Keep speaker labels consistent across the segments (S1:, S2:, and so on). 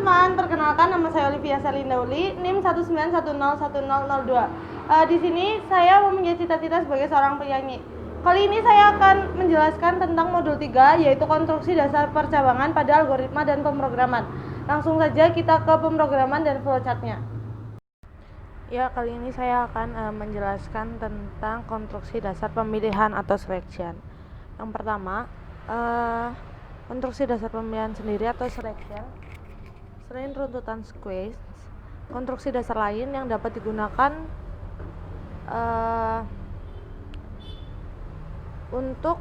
S1: teman-teman, perkenalkan nama saya Olivia Salindauli, NIM 191010002. Di sini saya mempunyai cita-cita sebagai seorang penyanyi. Kali ini saya akan menjelaskan tentang modul 3, yaitu konstruksi dasar percabangan pada algoritma dan pemrograman. Langsung saja kita ke pemrograman dan flowchart-nya. Ya, kali ini saya akan menjelaskan tentang konstruksi dasar pemilihan atau selection. Yang pertama, konstruksi dasar pemilihan sendiri atau selection. Selain runtutan squares, konstruksi dasar lain yang dapat digunakan untuk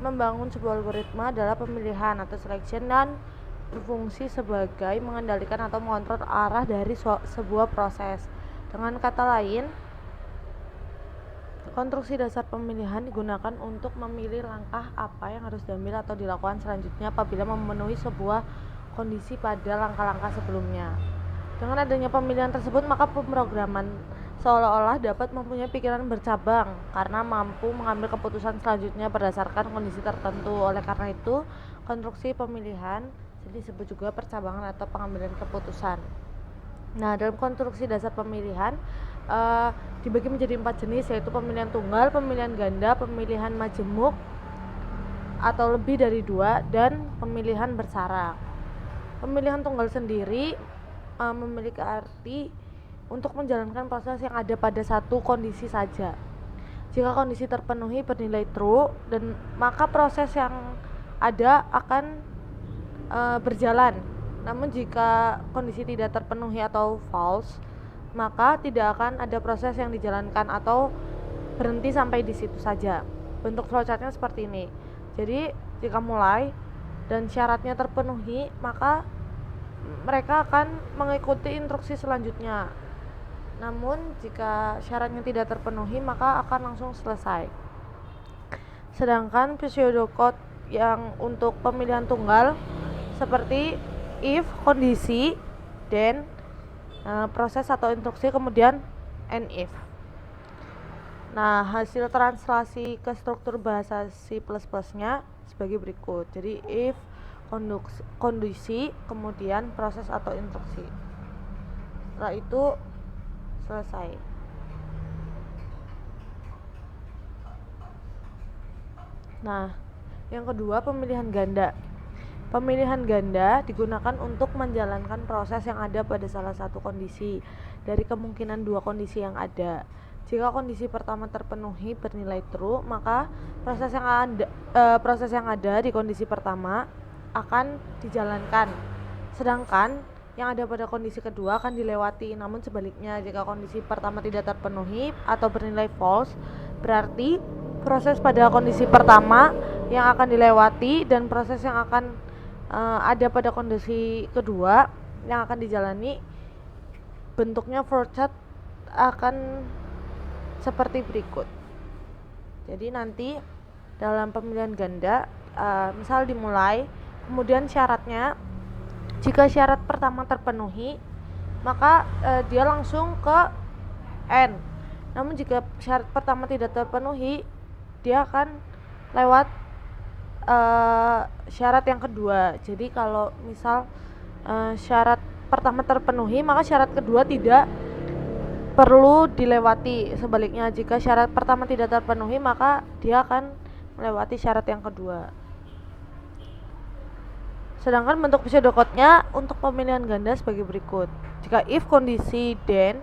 S1: membangun sebuah algoritma adalah pemilihan atau selection dan berfungsi sebagai mengendalikan atau mengontrol arah dari sebuah proses. Dengan kata lain, konstruksi dasar pemilihan digunakan untuk memilih langkah apa yang harus diambil atau dilakukan selanjutnya apabila memenuhi sebuah kondisi pada langkah-langkah sebelumnya. Dengan adanya pemilihan tersebut, maka pemrograman seolah-olah dapat mempunyai pikiran bercabang karena mampu mengambil keputusan selanjutnya berdasarkan kondisi tertentu. Oleh karena itu, konstruksi pemilihan disebut juga percabangan atau pengambilan keputusan. Nah, dalam konstruksi dasar pemilihan dibagi menjadi 4 jenis, yaitu pemilihan tunggal, pemilihan ganda, pemilihan majemuk atau lebih dari 2, dan pemilihan bersarang. Pemilihan tunggal sendiri memiliki arti untuk menjalankan proses yang ada pada satu kondisi saja. Jika kondisi terpenuhi bernilai true, dan maka proses yang ada akan berjalan. Namun jika kondisi tidak terpenuhi atau false, maka tidak akan ada proses yang dijalankan atau berhenti sampai di situ saja. Bentuk flowchartnya seperti ini. Jadi jika mulai dan syaratnya terpenuhi, maka mereka akan mengikuti instruksi selanjutnya. Namun jika syaratnya tidak terpenuhi, maka akan langsung selesai. Sedangkan pseudocode yang untuk pemilihan tunggal seperti if, kondisi, then, proses atau instruksi, kemudian and if. Nah, hasil translasi ke struktur bahasa C++-nya sebagai berikut. Jadi if, kondisi, kemudian proses atau instruksi. Setelah itu selesai. Nah, yang kedua, pemilihan ganda. Pemilihan ganda digunakan untuk menjalankan proses yang ada pada salah satu kondisi dari kemungkinan 2 kondisi yang ada. Jika kondisi pertama terpenuhi bernilai true, maka proses yang ada di kondisi pertama akan dijalankan. Sedangkan yang ada pada kondisi kedua akan dilewati. Namun sebaliknya, jika kondisi pertama tidak terpenuhi atau bernilai false, berarti proses pada kondisi pertama yang akan dilewati dan proses yang akan ada pada kondisi kedua yang akan dijalani. Bentuknya flowchart akan seperti berikut. Jadi nanti dalam pemilihan ganda, misal dimulai, kemudian syaratnya, jika syarat pertama terpenuhi, maka dia langsung ke N. Namun jika syarat pertama tidak terpenuhi, dia akan lewat syarat yang kedua. Jadi kalau misal syarat pertama terpenuhi, maka syarat kedua tidak perlu dilewati. Sebaliknya, jika syarat pertama tidak terpenuhi, maka dia akan melewati syarat yang kedua. Sedangkan bentuk pseudocode-nya untuk pemilihan ganda sebagai berikut. Jika if, kondisi, then,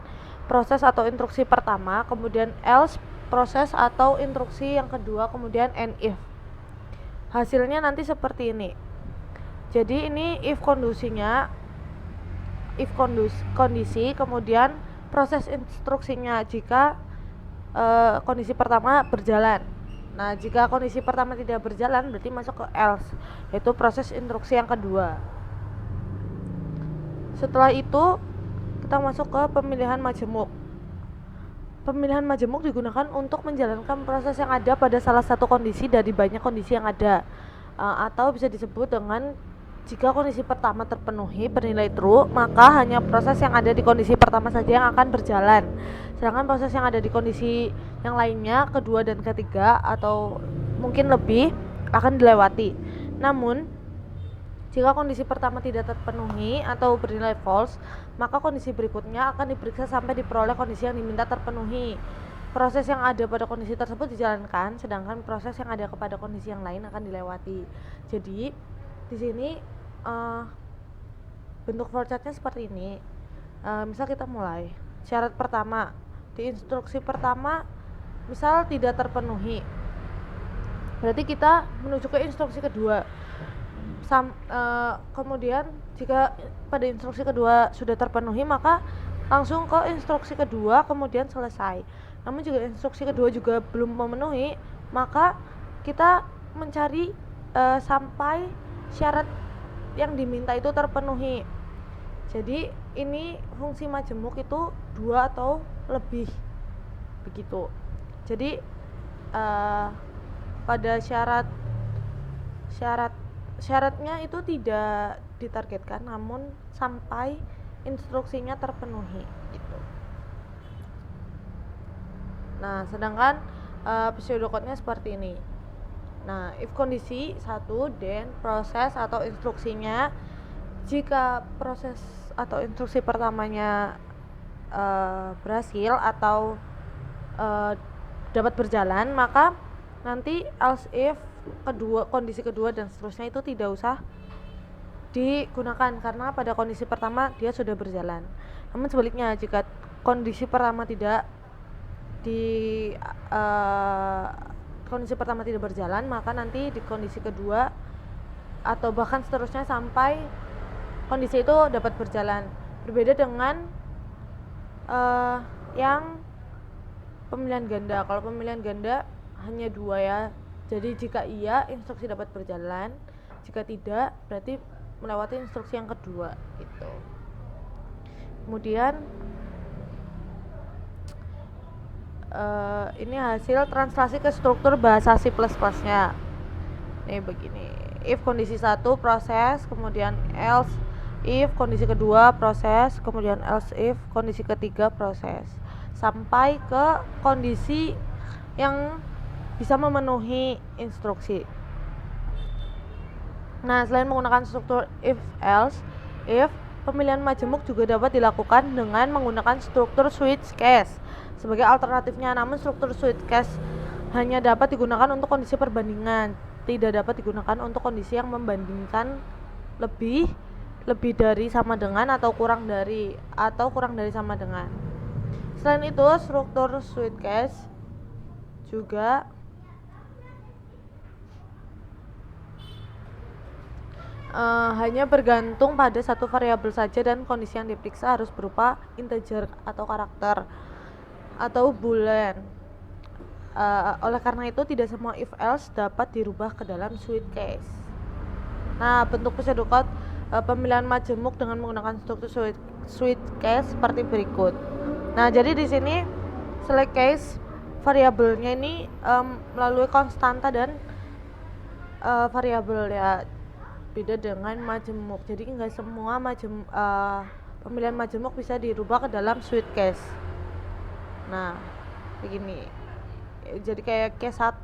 S1: proses atau instruksi pertama, kemudian else, proses atau instruksi yang kedua, kemudian and if. Hasilnya nanti seperti ini. Jadi ini if kondisinya, kondisi, kemudian proses instruksinya jika kondisi pertama berjalan. Nah, jika kondisi pertama tidak berjalan, berarti masuk ke else, yaitu proses instruksi yang kedua. Setelah itu kita masuk ke pemilihan majemuk. Pemilihan majemuk digunakan untuk menjalankan proses yang ada pada salah satu kondisi dari banyak kondisi yang ada, atau bisa disebut dengan jika kondisi pertama terpenuhi bernilai true, maka hanya proses yang ada di kondisi pertama saja yang akan berjalan. Sedangkan proses yang ada di kondisi yang lainnya, kedua dan ketiga atau mungkin lebih, akan dilewati. Namun Jika kondisi pertama tidak terpenuhi atau bernilai false, maka kondisi berikutnya akan diperiksa sampai diperoleh kondisi yang diminta terpenuhi. Proses yang ada pada kondisi tersebut dijalankan, sedangkan proses yang ada kepada kondisi yang lain akan dilewati. Jadi di sini bentuk flowchartnya seperti ini. Misal kita mulai. Syarat pertama, di instruksi pertama misal tidak terpenuhi, berarti kita menuju ke instruksi kedua. Kemudian jika pada instruksi kedua sudah terpenuhi, maka langsung ke instruksi kedua kemudian selesai. Namun jika instruksi kedua juga belum memenuhi, maka kita mencari sampai syarat yang diminta itu terpenuhi. Jadi ini fungsi majemuk itu 2 atau lebih begitu. Jadi pada syaratnya itu tidak ditargetkan, namun sampai instruksinya terpenuhi gitu. Nah, sedangkan pseudocode-nya seperti ini. Nah, if kondisi 1, then proses atau instruksinya, jika proses atau instruksi pertamanya berhasil atau dapat berjalan, maka nanti else if kondisi kedua dan seterusnya itu tidak usah digunakan karena pada kondisi pertama dia sudah berjalan. Namun sebaliknya, jika kondisi pertama tidak berjalan, maka nanti di kondisi kedua atau bahkan seterusnya sampai kondisi itu dapat berjalan. Berbeda dengan yang pemilihan ganda. Kalau pemilihan ganda hanya 2 ya. Jadi jika iya, instruksi dapat berjalan. Jika tidak, berarti melewati instruksi yang kedua gitu. Kemudian ini hasil translasi ke struktur bahasa C++-nya. Ini begini. If kondisi 1 proses, kemudian else if kondisi kedua proses, kemudian else if kondisi ketiga proses, sampai ke kondisi yang bisa memenuhi instruksi. Nah, selain menggunakan struktur if else if, pemilihan majemuk juga dapat dilakukan dengan menggunakan struktur switch case sebagai alternatifnya. Namun struktur switch case hanya dapat digunakan untuk kondisi perbandingan, tidak dapat digunakan untuk kondisi yang membandingkan lebih dari sama dengan atau kurang dari sama dengan. Selain itu, struktur switch case juga hanya bergantung pada satu variabel saja dan kondisi yang diperiksa harus berupa integer atau karakter atau boolean. Oleh karena itu tidak semua if else dapat dirubah ke dalam switch case. Nah, bentuk pseudocode pemilihan majemuk dengan menggunakan struktur switch case seperti berikut. Nah, jadi di sini select case variabelnya ini melalui konstanta dan variabel ya. Beda dengan majemuk. Jadi enggak semua pemilihan majemuk bisa dirubah ke dalam switch case. Nah, begini. Jadi kayak case 1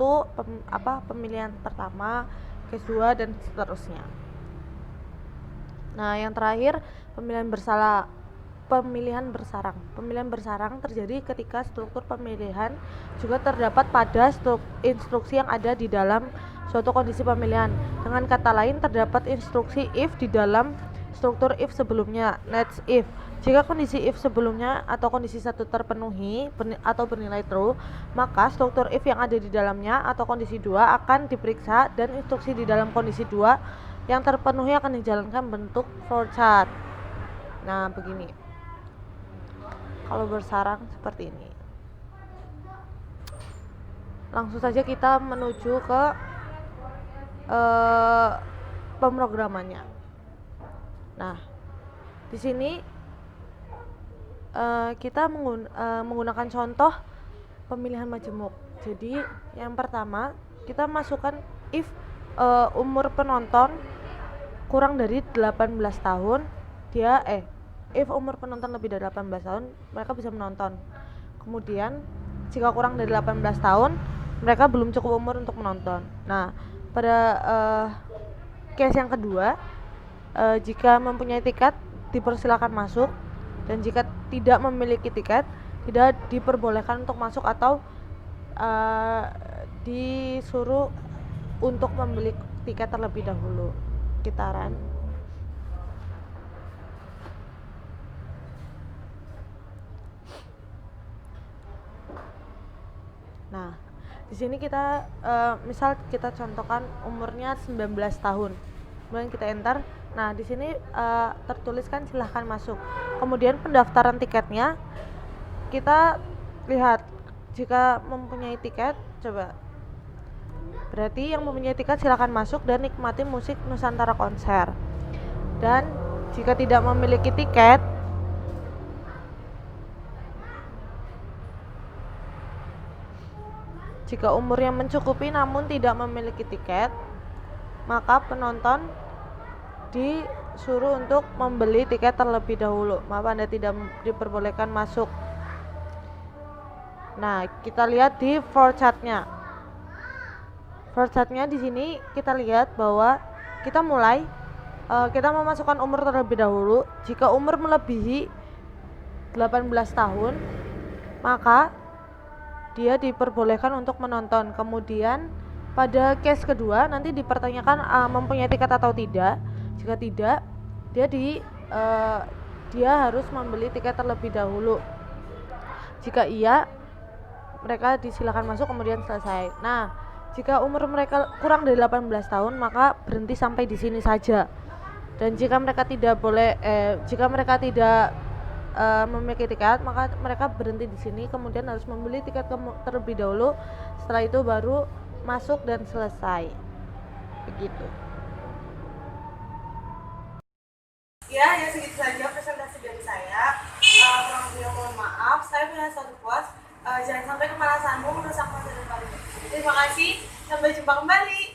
S1: pemilihan pertama, case 2 dan seterusnya. Nah, yang terakhir pemilihan bersarang. Pemilihan bersarang terjadi ketika struktur pemilihan juga terdapat pada instruksi yang ada di dalam suatu kondisi pemilihan. Dengan kata lain, terdapat instruksi if di dalam struktur if sebelumnya, next if. Jika kondisi if sebelumnya atau kondisi 1 terpenuhi atau bernilai true, maka struktur if yang ada di dalamnya atau kondisi 2 akan diperiksa dan instruksi di dalam kondisi 2 yang terpenuhi akan dijalankan bentuk flowchart. Nah, begini. Kalau bersarang seperti ini. Langsung saja kita menuju ke pemrogramannya. Nah, di sini kita menggunakan contoh pemilihan majemuk. Jadi yang pertama kita masukkan if umur penonton kurang dari 18 tahun, if umur penonton lebih dari 18 tahun, mereka bisa menonton. Kemudian jika kurang dari 18 tahun, mereka belum cukup umur untuk menonton. Nah, pada case yang kedua, jika mempunyai tiket dipersilakan masuk, dan jika tidak memiliki tiket tidak diperbolehkan untuk masuk atau disuruh untuk membeli tiket terlebih dahulu. Kitaran. Nah, di sini kita misal kita contohkan umurnya 19 tahun. Kemudian kita enter. Nah, di sini tertuliskan silahkan masuk. Kemudian pendaftaran tiketnya kita lihat, jika mempunyai tiket, coba. Berarti yang mempunyai tiket silahkan masuk dan nikmati musik Nusantara konser. Dan jika tidak memiliki tiket, jika umurnya mencukupi namun tidak memiliki tiket, maka penonton disuruh untuk membeli tiket terlebih dahulu. Maaf, Anda tidak diperbolehkan masuk. Nah, kita lihat di flow chart-nya. Flow chart-nya di sini kita lihat bahwa kita mulai kita memasukkan umur terlebih dahulu. Jika umur melebihi 18 tahun, maka dia diperbolehkan untuk menonton. Kemudian pada case kedua nanti dipertanyakan mempunyai tiket atau tidak. Jika tidak, dia harus membeli tiket terlebih dahulu. Jika iya, mereka disilakan masuk kemudian selesai. Nah, jika umur mereka kurang dari 18 tahun, maka berhenti sampai di sini saja. Dan jika mereka tidak memiliki tiket, maka mereka berhenti di sini, kemudian harus membeli tiket terlebih dahulu. Setelah itu baru masuk dan selesai. Begitu. Ya segitu saja presentasi dari saya. Kurang lebih mohon maaf. Saya punya satu puas. Jangan sampai kemalasanmu merusak masa depanmu. Terima kasih. Sampai jumpa kembali.